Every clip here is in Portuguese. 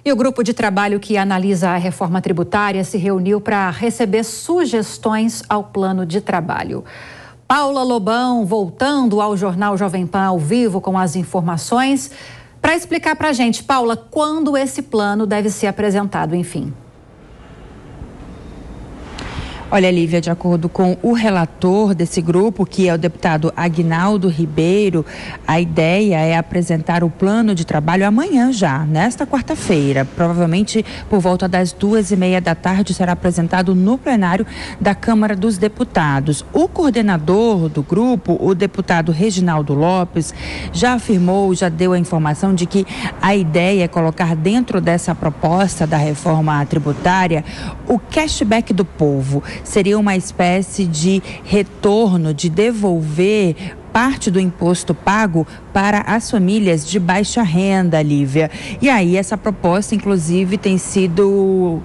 E o grupo de trabalho que analisa a reforma tributária se reuniu para receber sugestões ao plano de trabalho. Paula Lobão, voltando ao Jornal Jovem Pan ao vivo com as informações. Para explicar para a gente, Paula, quando esse plano deve ser apresentado, enfim? Olha, Lívia, de acordo com o relator desse grupo, que é o deputado Aguinaldo Ribeiro, a ideia é apresentar o plano de trabalho amanhã já, nesta quarta-feira. Provavelmente por volta das 2h30 da tarde será apresentado no plenário da Câmara dos Deputados. O coordenador do grupo, o deputado Reginaldo Lopes, já afirmou, já deu a informação de que a ideia é colocar dentro dessa proposta da reforma tributária o cashback do povo. Seria uma espécie de retorno, de devolver parte do imposto pago para as famílias de baixa renda, Lívia. E aí essa proposta, inclusive, tem sido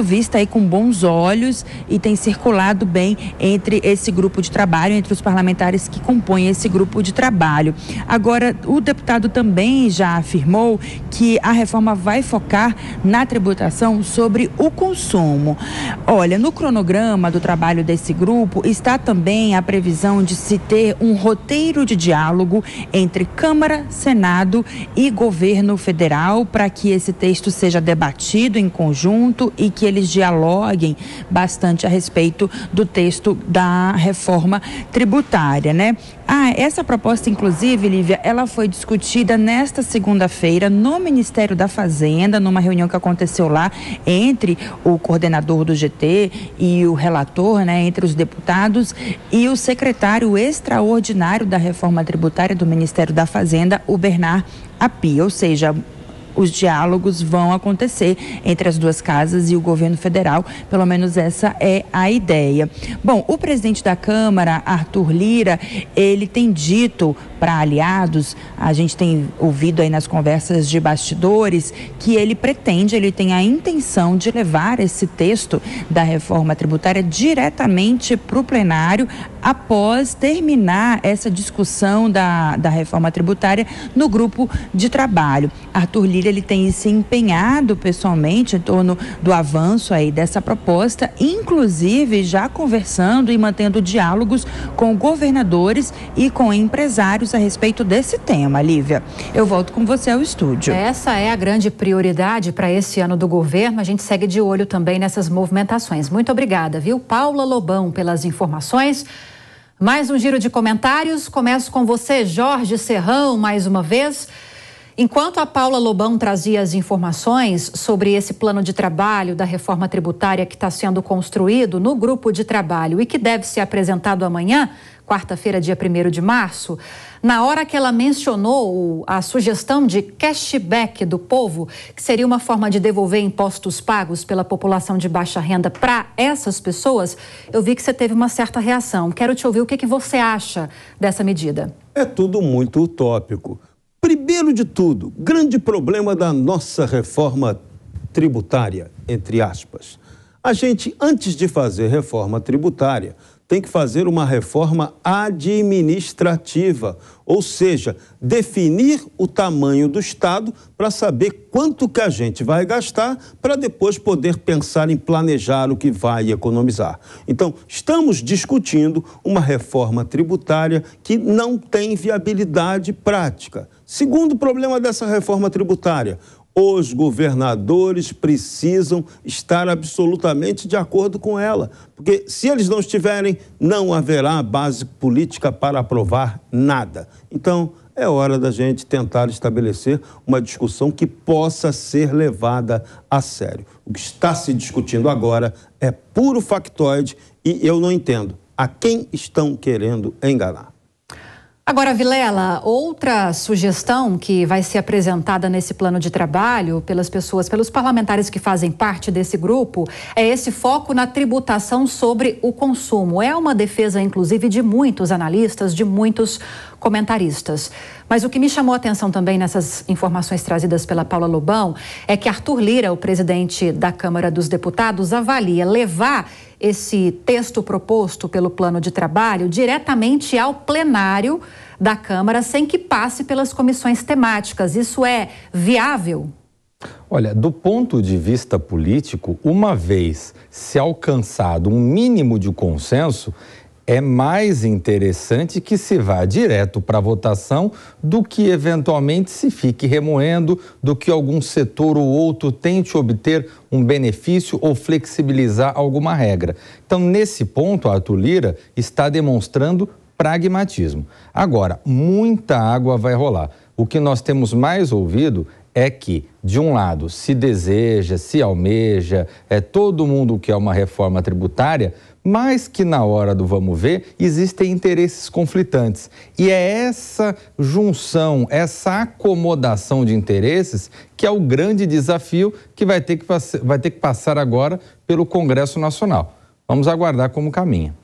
vista aí com bons olhos e tem circulado bem entre esse grupo de trabalho, entre os parlamentares que compõem esse grupo de trabalho. Agora, o deputado também já afirmou que a reforma vai focar na tributação sobre o consumo. Olha, no cronograma do trabalho desse grupo está também a previsão de se ter um roteiro de diálogo entre Câmara, Senado e Governo Federal para que esse texto seja debatido em conjunto e que eles dialoguem bastante a respeito do texto da reforma tributária, né? Essa proposta, inclusive, Lívia, ela foi discutida nesta segunda-feira no Ministério da Fazenda, numa reunião que aconteceu lá entre o coordenador do GT e o relator, né, entre os deputados e o secretário extraordinário da reforma tributária do Ministério da Fazenda, o Bernard Api, ou seja, os diálogos vão acontecer entre as duas casas e o governo federal, pelo menos essa é a ideia. Bom, o presidente da Câmara, Arthur Lira, ele tem dito para aliados, a gente tem ouvido aí nas conversas de bastidores, que ele tem a intenção de levar esse texto da reforma tributária diretamente para o plenário após terminar essa discussão da reforma tributária no grupo de trabalho. Arthur Lira, ele tem se empenhado pessoalmente em torno do avanço aí dessa proposta, inclusive já conversando e mantendo diálogos com governadores e com empresários a respeito desse tema. Lívia, eu volto com você ao estúdio. Essa é a grande prioridade para esse ano do governo. A gente segue de olho também nessas movimentações. Muito obrigada, viu, Paula Lobão, pelas informações. Mais um giro de comentários. Começo com você, Jorge Serrão, mais uma vez. Enquanto a Paula Lobão trazia as informações sobre esse plano de trabalho da reforma tributária que está sendo construído no grupo de trabalho e que deve ser apresentado amanhã, quarta-feira, dia 1º de março, na hora que ela mencionou a sugestão de cashback do povo, que seria uma forma de devolver impostos pagos pela população de baixa renda para essas pessoas, eu vi que você teve uma certa reação. Quero te ouvir o que você acha dessa medida. É tudo muito utópico. Primeiro de tudo, grande problema da nossa reforma tributária, entre aspas. A gente, antes de fazer reforma tributária, tem que fazer uma reforma administrativa, ou seja, definir o tamanho do Estado para saber quanto que a gente vai gastar para depois poder pensar em planejar o que vai economizar. Então, estamos discutindo uma reforma tributária que não tem viabilidade prática. Segundo problema dessa reforma tributária, os governadores precisam estar absolutamente de acordo com ela, porque se eles não estiverem, não haverá base política para aprovar nada. Então, é hora da gente tentar estabelecer uma discussão que possa ser levada a sério. O que está se discutindo agora é puro factoide e eu não entendo a quem estão querendo enganar. Agora, Vilela, outra sugestão que vai ser apresentada nesse plano de trabalho pelas pessoas, pelos parlamentares que fazem parte desse grupo, é esse foco na tributação sobre o consumo. É uma defesa, inclusive, de muitos analistas, de muitos comentaristas. Mas o que me chamou a atenção também nessas informações trazidas pela Paula Lobão é que Arthur Lira, o presidente da Câmara dos Deputados, avalia levar esse texto proposto pelo plano de trabalho diretamente ao plenário da Câmara sem que passe pelas comissões temáticas. Isso é viável? Olha, do ponto de vista político, uma vez se alcançado um mínimo de consenso, é mais interessante que se vá direto para a votação do que eventualmente se fique remoendo, do que algum setor ou outro tente obter um benefício ou flexibilizar alguma regra. Então, nesse ponto, Arthur Lira está demonstrando pragmatismo. Agora, muita água vai rolar. O que nós temos mais ouvido é que, de um lado, se deseja, se almeja, todo mundo quer uma reforma tributária, mas que na hora do vamos ver, existem interesses conflitantes. E é essa junção, essa acomodação de interesses que é o grande desafio que vai ter que passar agora pelo Congresso Nacional. Vamos aguardar como caminha.